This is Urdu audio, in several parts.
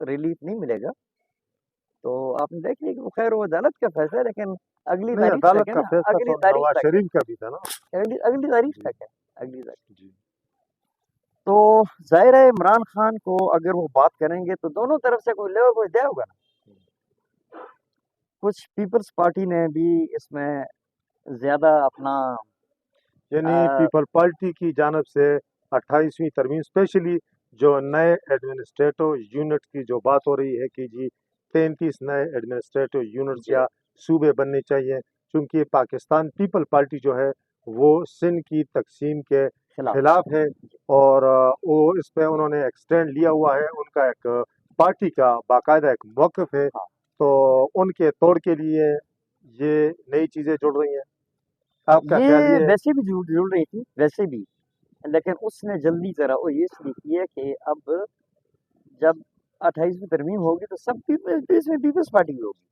ریلیف نہیں ملے گا تو آپ نے دیکھ لیا کہ وہ خیر وہ عدالت کا فیصلہ ہے، لیکن اگلی نہیں، تاریخ عدالت تک ہے کا نا، فیصلہ اگلی تو تاریخ نواز تک ہے، شریف کا بھی تھا نا. اگلی تاریخ جی تک ہے، اگلی تاریخ. جی تو ظاہر ہے عمران خان کو اگر وہ بات کریں گے تو دونوں طرف سے کوئی لے کوئی دے ہوگا نا. کچھ پیپلز پارٹی نے بھی اس میں زیادہ اپنا یعنی پیپل پارٹی کی جانب سے 28ویں ترمیم اسپیشلی جو نئے ایڈمنسٹریٹو یونٹ کی جو بات ہو رہی ہے کہ جی 33 نئے ایڈمنسٹریٹو یونٹس جی یا صوبے بننے چاہیے، چونکہ پاکستان پیپل پارٹی جو ہے وہ سندھ کی تقسیم کے خلاف ہے، اور وہ اس پہ انہوں نے ایکسٹینڈ لیا ہوا ہے، ان کا ایک پارٹی کا باقاعدہ ایک موقف ہے، ہاں. تو ان کے توڑ کے لیے یہ نئی چیزیں جڑ رہی ہیں. آپ کا خیال یہ یہ ہے؟ ویسے بھی جڑ رہی تھی ویسے بھی، لیکن اس نے جلدی ذرا وہ یہ سلیپ کی ہے کہ اب جب 28ویں ترمیم ہوگی تو سب اس میں پیپلز پارٹی بھی ہوگی،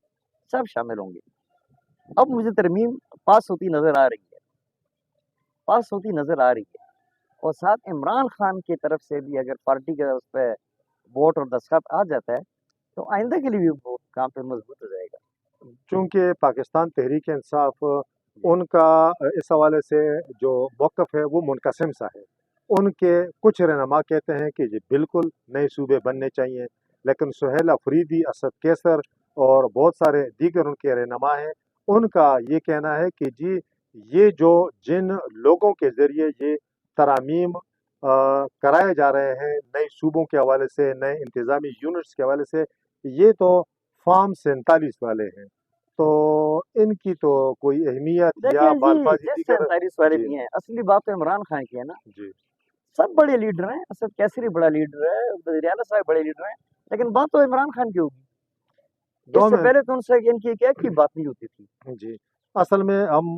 سب شامل ہوں گے. اب مجھے ترمیم پاس ہوتی نظر آ رہی ہے، پاس ہوتی نظر آ رہی ہے، اور ساتھ عمران خان کی طرف سے بھی اگر پارٹی کا اس پہ ووٹ اور دستخط آ جاتا ہے تو آئندہ کے لیے بھی وہ کام پہ مضبوط ہو جائے گا. چونکہ پاکستان تحریک انصاف ان کا اس حوالے سے جو موقف ہے وہ منقسم سا ہے. ان کے کچھ رہنما کہتے ہیں کہ جی بالکل نئے صوبے بننے چاہیے، لیکن سہیل افریدی، اسد کیسر اور بہت سارے دیگر ان کے رہنما ہیں، ان کا یہ کہنا ہے کہ جی یہ جو جن لوگوں کے ذریعے یہ ترامیم کرائے جا رہے ہیں نئے صوبوں کے حوالے سے، نئے انتظامی یونٹس کے حوالے سے، یہ تو فارم 47 والے ہیں، تو ان کی تو کوئی اہمیت یا دیکھیں بال جی بازی جس دیگر. 47 والے جی بھی ہیں، اصلی بات تو عمران خان کی ہے نا. جی سب بڑے لیڈر ہیں، اسد کیسری بڑا لیڈر ہے، وزیر اعلیٰ صاحب بڑے لیڈر ہیں، لیکن بات تو عمران خان کی ہوگی. اس دو سے میں پہلے تو ان سے ان کی ایک کی بات نہیں ہوتی تھی. جی اصل میں ہم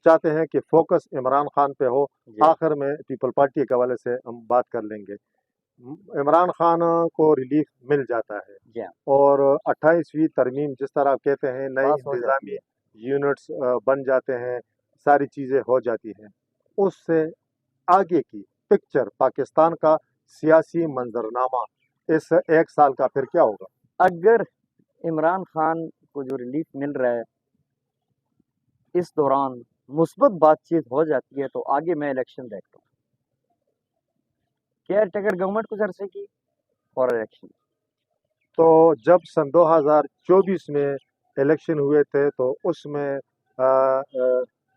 چاہتے ہیں کہ فوکس عمران خان پہ ہو، جی آخر میں پیپل پارٹی کے حوالے سے ہم بات کر لیں گے. عمران خان کو ریلیف مل جاتا ہے، جی ہاں، اور 28ویں ترمیم جس طرح آپ کہتے ہیں نئے پاس ہو جاتی انتظامی ہے. یونٹس بن جاتے ہیں، ساری چیزیں ہو جاتی ہیں، اس سے آگے کی پکچر پاکستان کا سیاسی منظرنامہ اس 1 سال کا پھر کیا ہوگا؟ اگر عمران خان کو جو ریلیف مل رہا ہے اس دوران مثبت بات چیت ہو جاتی ہے تو آگے میں الیکشن دیکھتا ہوں. کیئر ٹیکر گورنمنٹ کچھ عرصے کی اور الیکشن. تو جب سن 2024 میں الیکشن ہوئے تھے تو اس میں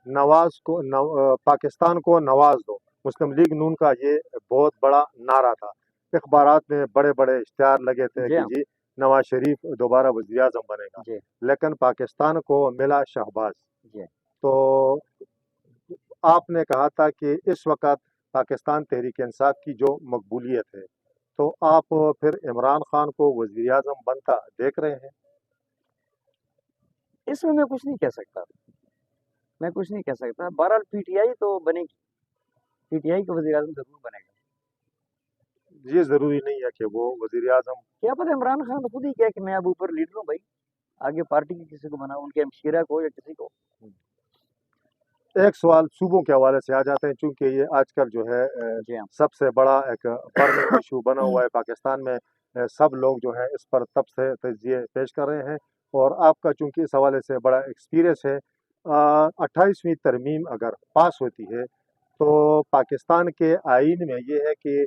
نواز کو پاکستان کو نواز دو، مسلم لیگ نون کا یہ بہت بڑا نعرہ تھا، اخبارات میں بڑے بڑے اشتہار لگے تھے جی کہ ہاں جی نواز شریف دوبارہ وزیر اعظم بنے گا، جی لیکن پاکستان کو ملا شہباز. جی تو آپ نے کہا تھا کہ اس وقت پاکستان تحریک انصاف کی جو مقبولیت ہے، تو آپ پھر عمران خان کو وزیر اعظم بنتا دیکھ رہے ہیں؟ اس میں کچھ نہیں کہہ سکتا، میں کچھ نہیں کہہ سکتا. بہرحال پی ٹی آئی تو بنے گی، پی ٹی آئی کا وزیر اعظم ضرور بنے گا. یہ ضروری نہیں ہے کہ وہ وزیر اعظم. کیا پتہ عمران خان تو خود ہی کہے کہ میں اب اوپر لیڈر ہوں بھائی، آگے پارٹی کی کسی کو بنا، ان کے ہمشیرہ کو یا کسی کو. ایک سوال صوبوں کے حوالے سے آ جاتے ہیں، چونکہ یہ آج کل جو ہے جی ہاں سب سے بڑا ایک برننگ ایشو بنا ہوا ہے پاکستان میں. سب لوگ جو ہے اس پر تب سے تجزیے پیش کر رہے ہیں، اور آپ کا چونکہ اس حوالے سے بڑا ایکسپیرینس ہے. 28ویں ترمیم اگر پاس ہوتی ہے تو پاکستان کے آئین میں یہ ہے کہ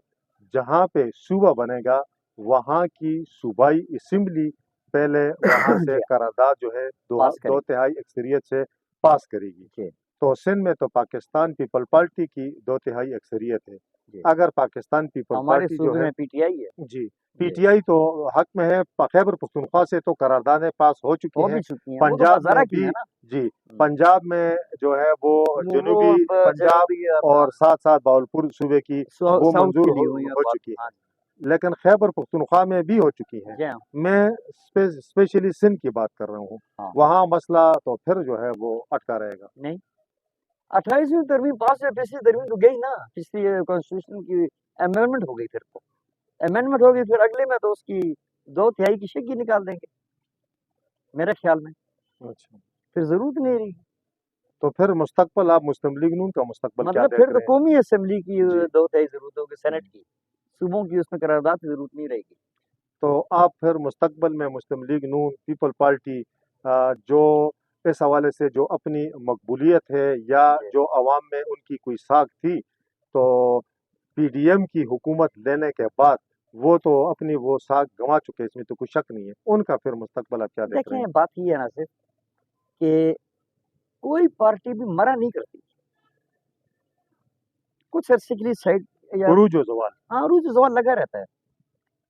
جہاں پہ صوبہ بنے گا وہاں کی صوبائی اسمبلی پہلے وہاں سے جی قرارداد جو ہے پاس کریں 2/3 اکثریت سے پاس کرے گی. جی تو سندھ میں تو پاکستان پیپل پارٹی کی 2/3 اکثریت ہے. جی. اگر پاکستان پیپل ہمارے پارٹی جو صوبے ہے میں پی ٹی آئی ہے جی پی ٹی آئی تو حق میں ہے، خیبر پختونخوا سے تو قراردادیں پاس ہو چکی ہو ہیں، بھی چکی ہیں، وہ تو پنجاب میں ہزارہ کی بھی ہے نا. جی پنجاب میں جو ہے وہ جنوبی پنجاب جنوبی اور ساتھ ساتھ باولپور صوبے کی وہ ساؤتھ منظور کے لیے ہوئی ہو بات. چکی ہاں ہے، لیکن خیبر پختونخوا میں بھی ہو چکی ہیں. جی ہاں میں اسپیشلی سندھ کی بات کر رہا ہوں، ہاں. وہاں مسئلہ تو پھر جو ہے وہ اٹکا رہے گا. نہیں 28ویں ترمیم پاس ہے، پچھلی ترمیم تو گئی نا، پچھلی کانسٹیٹیوشن کی امینڈمنٹ ہو گئی، پھر تو امینڈمنٹ ہوگی، پھر اگلے میں تو اس کی 2/3 کی شکی نکال دیں گے میرے خیال میں، اچھا، پھر ضرورت نہیں رہی. تو پھر مستقبل آپ مسلم لیگ نون کا مستقبل کیا مطلب دیکھ پھر تو رہے ہیں؟ قومی اسمبلی کی جی 2/3 ضرورت ہوگی، سینٹ کی، صوبوں کی اس میں قرارداد کی ضرورت نہیں رہے گی. تو آپ پھر مستقبل میں مسلم لیگ نون پیپل پارٹی جو اس حوالے سے جو اپنی مقبولیت ہے یا جی جو عوام میں ان کی کوئی ساکھ تھی، تو پی ڈی ایم کی حکومت لینے کے بعد وہ تو اپنی وہ ساکھ گنوا چکے، اس میں تو کوئی شک نہیں ہے، ان کا پھر مستقبل آپ کیا دیکھ رہے دیکھیں ہیں؟ بات یہ ہے ناصر کہ کوئی پارٹی بھی مرا نہیں کرتی، کچھ عرصے کے لیے سائڈ یا عروج و زوال. عروج و زوال لگا رہتا ہے.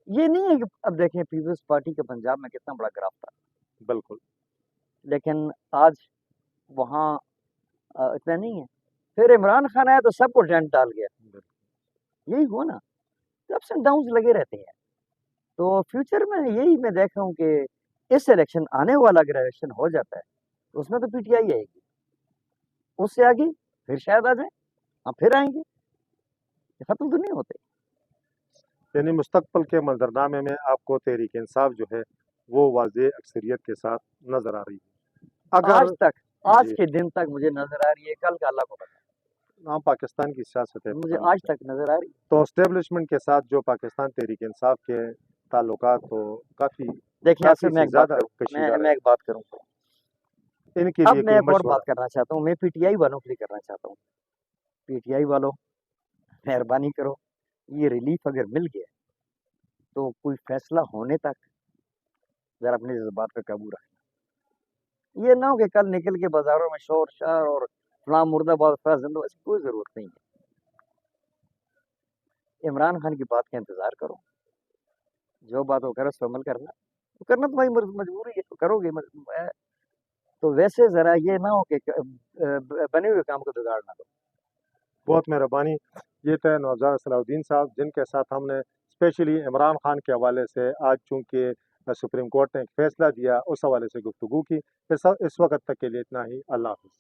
یہ نہیں ہے کہ اب دیکھیں پیپلز پارٹی کا پنجاب میں کتنا بڑا گراف تھا، بالکل لیکن آج وہاں اتنا نہیں ہے. پھر عمران خان آیا تو سب کو ڈنٹ ڈال گیا. یہی ہوا نا، اپس اینڈ ڈاؤنز لگے رہتے ہیں. تو فیوچر میں یہی میں دیکھ رہا ہوں کہ اس الیکشن آنے والا اگر الیکشن ہو جاتا ہے تو اس میں تو پی ٹی آئی آئے گی، اس سے آگے پھر شاید آ جائیں، ہم پھر آئیں گے. ختم تو نہیں ہوتے. یعنی مستقبل کے منظرنامے میں آپ کو تحریک انصاف جو ہے وہ واضح اکثریت کے ساتھ نظر آ رہی ہے؟ اگر آج جی کے دن تک مجھے نظر آ رہی ہے، کل کا اللہ کو پتا. ہاں، پاکستان کی سیاست ہے، مجھے آج تک نظر آ رہی ہے. تو اسٹیبلشمنٹ کے ساتھ جو پاکستان تحریک انصاف کے تعلقات تو کافی دیکھیں کافی میں سے ایک بات زیادہ کروں کشیدہ میں رہے، ایک بات کروں ان کے اب لیے میں کوئی ایک اور مشورہ؟ بات کرنا چاہتا ہوں. میں پی ٹی آئی والوں کے لیے کرنا چاہتا ہوں. پی ٹی آئی والوں مہربانی کرو، یہ ریلیف اگر مل گیا تو کوئی فیصلہ ہونے تک ذرا اپنے جذبات پہ قابو رکھنا. یہ نہ ہو کہ کل نکل کے بازاروں میں شور شار اور فلاں مرد آباد فلاں زندہ، اس کی کوئی ضرورت نہیں ہے. عمران خان کی بات کا انتظار کرو، جو بات وہ کرے اس پہ عمل کرنا، وہ کرنا تمہاری مجبوری ہے، تو کرو گے. تو ویسے ذرا یہ نہ ہو کہ بنے ہوئے کام کو بگاڑنا دو. بہت مہربانی. یہ تھے نوزاد صلاح الدین صاحب، جن کے ساتھ ہم نے اسپیشلی عمران خان کے حوالے سے آج چونکہ سپریم کورٹ نے ایک فیصلہ دیا اس حوالے سے گفتگو کی. اس وقت تک کے لیے اتنا ہی. اللہ حافظ.